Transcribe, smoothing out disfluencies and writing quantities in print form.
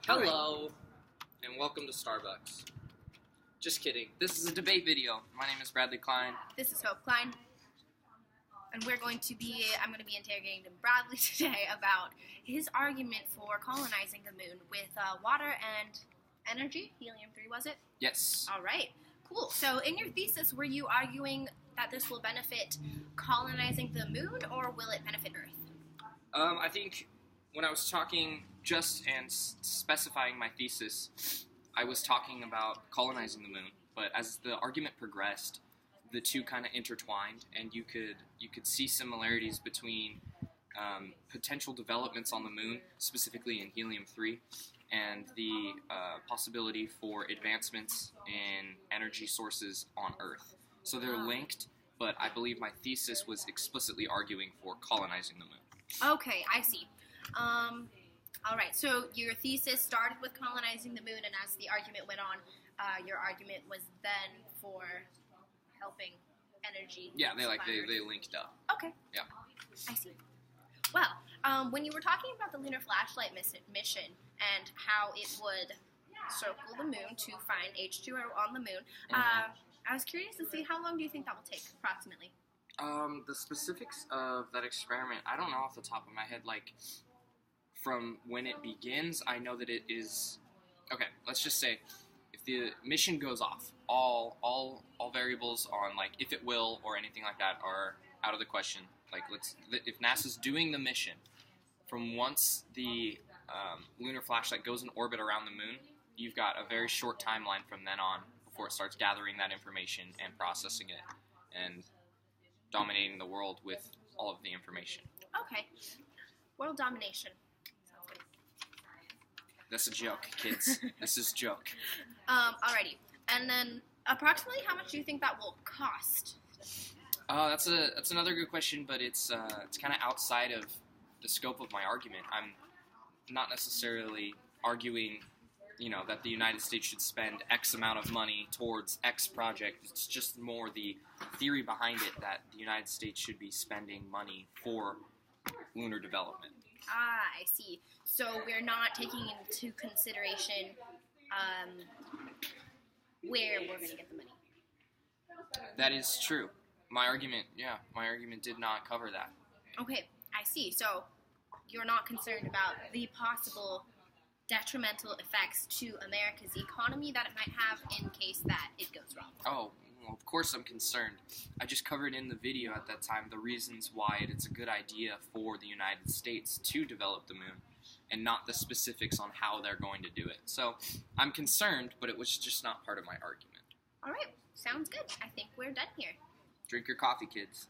Hello, and welcome to Starbucks. Just kidding. This is a debate video. My name is Bradley Klein. This is Klein, and I'm going to be interrogating Bradley today about his argument for colonizing the moon with water and energy. Helium-3, was it? Yes. All right, cool. So in your thesis, were you arguing that this will benefit colonizing the moon, or will it benefit Earth? I think when I was talking and specifying my thesis, I was talking about colonizing the moon. But as the argument progressed, the two kind of intertwined, and you could see similarities between potential developments on the moon, specifically in helium-3, and the possibility for advancements in energy sources on Earth. So they're linked, but I believe my thesis was explicitly arguing for colonizing the moon. Okay, I see. All right, so your thesis started with colonizing the moon, and as the argument went on, your argument was then for helping energy. Yeah, they linked up. Okay. Yeah. I see. Well, when you were talking about the lunar flashlight mission and how it would circle the moon to find H2O on the moon, I was curious to see how long do you think that will take, approximately? The specifics of that experiment, I don't know off the top of my head. Like, from when it begins, I know that it is... Okay, let's just say, if the mission goes off, all variables on, like, if it will or anything like that are out of the question. Like, if NASA's doing the mission, from once the lunar flashlight goes in orbit around the moon, you've got a very short timeline from then on before it starts gathering that information and processing it and dominating the world with all of the information. Okay. World domination. Sounds good. That's a joke, kids. This is a joke. Alrighty. And then, approximately how much do you think that will cost? That's another good question, but it's kind of outside of the scope of my argument. I'm not necessarily arguing, that the United States should spend X amount of money towards X project. It's just more the theory behind it that the United States should be spending money for lunar development. I see. So we're not taking into consideration where we're going to get the money. That is true. My argument did not cover that. Okay, I see. So you're not concerned about the possible detrimental effects to America's economy that it might have in case that it goes wrong. Oh, well, of course I'm concerned. I just covered in the video at that time the reasons why it's a good idea for the United States to develop the moon, and not the specifics on how they're going to do it. So I'm concerned, but it was just not part of my argument. All right, sounds good. I think we're done here. Drink your coffee, kids.